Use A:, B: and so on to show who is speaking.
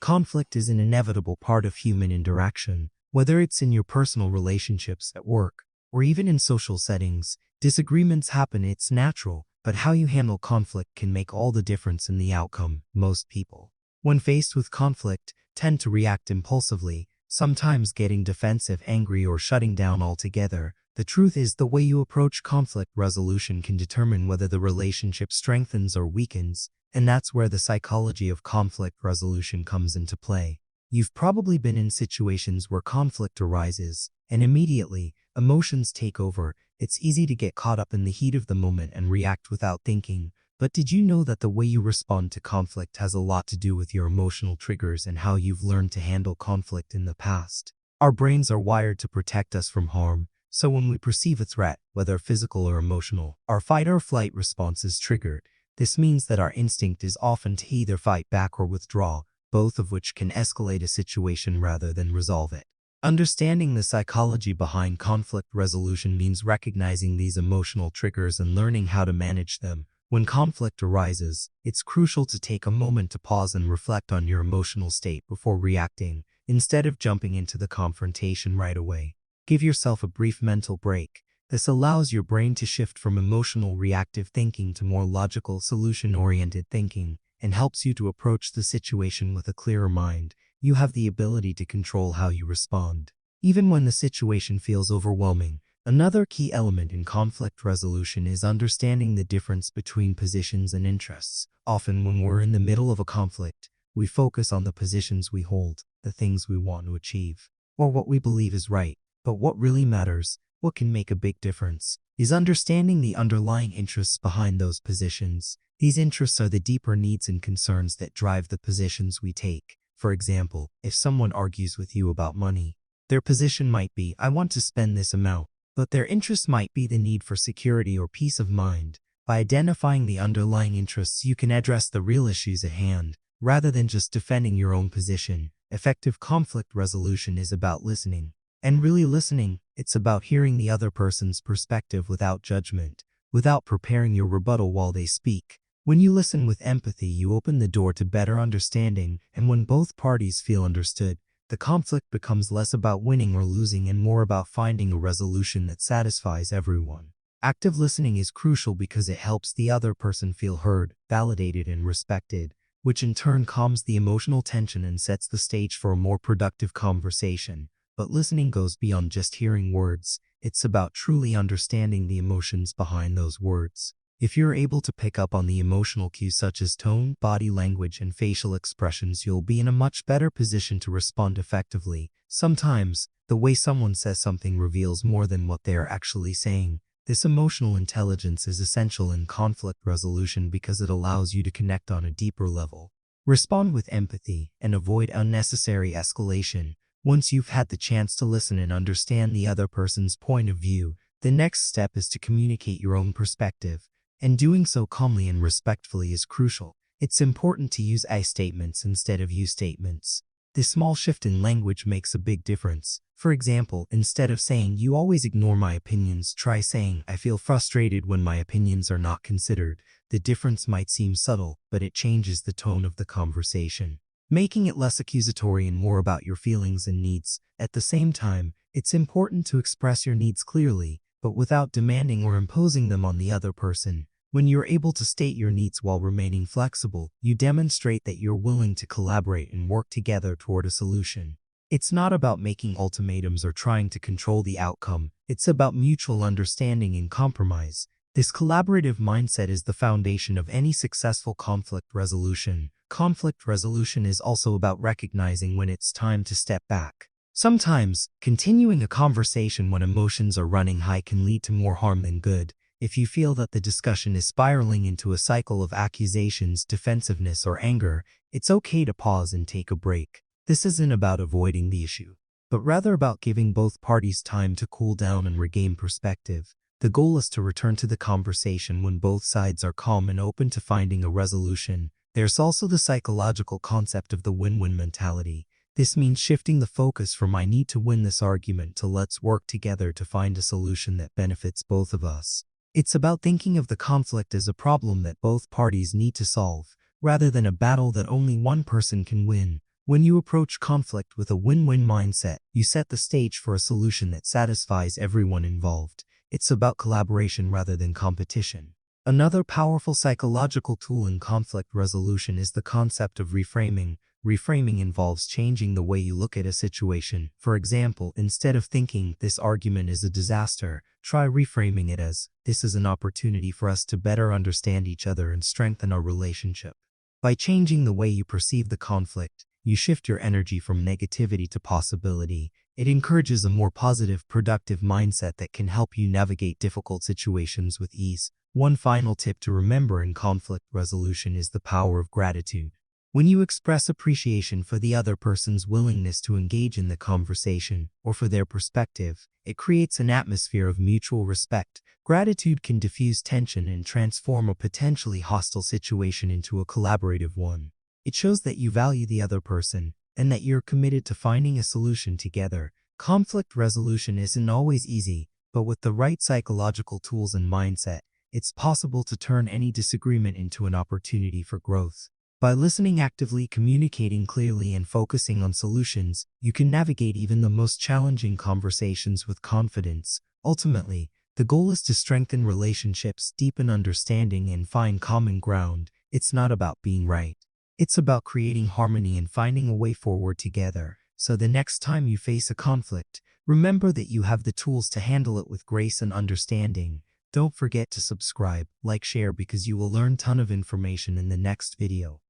A: Conflict is an inevitable part of human interaction, whether it's in your personal relationships, at work, or even in social settings. Disagreements happen, it's natural, but how you handle conflict can make all the difference in the outcome. Most people, when faced with conflict, tend to react impulsively, sometimes getting defensive, angry, or shutting down altogether. The truth is, the way you approach conflict resolution can determine whether the relationship strengthens or weakens, and that's where the psychology of conflict resolution comes into play. You've probably been in situations where conflict arises, and immediately, emotions take over. It's easy to get caught up in the heat of the moment and react without thinking. But did you know that the way you respond to conflict has a lot to do with your emotional triggers and how you've learned to handle conflict in the past? Our brains are wired to protect us from harm, so when we perceive a threat, whether physical or emotional, our fight or flight response is triggered. This means that our instinct is often to either fight back or withdraw, both of which can escalate a situation rather than resolve it. Understanding the psychology behind conflict resolution means recognizing these emotional triggers and learning how to manage them. When conflict arises, it's crucial to take a moment to pause and reflect on your emotional state before reacting, instead of jumping into the confrontation right away. Give yourself a brief mental break. This allows your brain to shift from emotional reactive thinking to more logical, solution-oriented thinking, and helps you to approach the situation with a clearer mind. You have the ability to control how you respond, even when the situation feels overwhelming. Another key element in conflict resolution is understanding the difference between positions and interests. Often when we're in the middle of a conflict, we focus on the positions we hold, the things we want to achieve, or what we believe is right. But what really matters, what can make a big difference, is understanding the underlying interests behind those positions. These interests are the deeper needs and concerns that drive the positions we take. For example, if someone argues with you about money, their position might be, I want to spend this amount. But their interest might be the need for security or peace of mind. By identifying the underlying interests, you can address the real issues at hand, rather than just defending your own position. Effective conflict resolution is about listening. And really listening, it's about hearing the other person's perspective without judgment, without preparing your rebuttal while they speak. When you listen with empathy, you open the door to better understanding, and when both parties feel understood, the conflict becomes less about winning or losing and more about finding a resolution that satisfies everyone. Active listening is crucial because it helps the other person feel heard, validated, and respected, which in turn calms the emotional tension and sets the stage for a more productive conversation. But listening goes beyond just hearing words. It's about truly understanding the emotions behind those words. If you're able to pick up on the emotional cues such as tone, body language, and facial expressions, you'll be in a much better position to respond effectively. Sometimes, the way someone says something reveals more than what they are actually saying. This emotional intelligence is essential in conflict resolution because it allows you to connect on a deeper level. Respond with empathy and avoid unnecessary escalation. Once you've had the chance to listen and understand the other person's point of view, the next step is to communicate your own perspective. And doing so calmly and respectfully is crucial. It's important to use I statements instead of you statements. This small shift in language makes a big difference. For example, instead of saying, you always ignore my opinions, try saying, I feel frustrated when my opinions are not considered. The difference might seem subtle, but it changes the tone of the conversation, making it less accusatory and more about your feelings and needs. At the same time, it's important to express your needs clearly, but without demanding or imposing them on the other person. When you're able to state your needs while remaining flexible, you demonstrate that you're willing to collaborate and work together toward a solution. It's not about making ultimatums or trying to control the outcome. It's about mutual understanding and compromise. This collaborative mindset is the foundation of any successful conflict resolution. Conflict resolution is also about recognizing when it's time to step back. Sometimes, continuing a conversation when emotions are running high can lead to more harm than good. If you feel that the discussion is spiraling into a cycle of accusations, defensiveness, or anger, it's okay to pause and take a break. This isn't about avoiding the issue, but rather about giving both parties time to cool down and regain perspective. The goal is to return to the conversation when both sides are calm and open to finding a resolution. There's also the psychological concept of the win-win mentality. This means shifting the focus from I need to win this argument to let's work together to find a solution that benefits both of us. It's about thinking of the conflict as a problem that both parties need to solve, rather than a battle that only one person can win. When you approach conflict with a win-win mindset, you set the stage for a solution that satisfies everyone involved. It's about collaboration rather than competition. Another powerful psychological tool in conflict resolution is the concept of reframing. Reframing involves changing the way you look at a situation. For example, instead of thinking, "This argument is a disaster," try reframing it as, "This is an opportunity for us to better understand each other and strengthen our relationship." By changing the way you perceive the conflict, you shift your energy from negativity to possibility. It encourages a more positive, productive mindset that can help you navigate difficult situations with ease. One final tip to remember in conflict resolution is the power of gratitude. When you express appreciation for the other person's willingness to engage in the conversation or for their perspective, it creates an atmosphere of mutual respect. Gratitude can diffuse tension and transform a potentially hostile situation into a collaborative one. It shows that you value the other person and that you're committed to finding a solution together. Conflict resolution isn't always easy, but with the right psychological tools and mindset, it's possible to turn any disagreement into an opportunity for growth. By listening actively, communicating clearly, and focusing on solutions, you can navigate even the most challenging conversations with confidence. Ultimately, the goal is to strengthen relationships, deepen understanding, and find common ground. It's not about being right. It's about creating harmony and finding a way forward together. So the next time you face a conflict, remember that you have the tools to handle it with grace and understanding. Don't forget to subscribe, like, share, because you will learn a ton of information in the next video.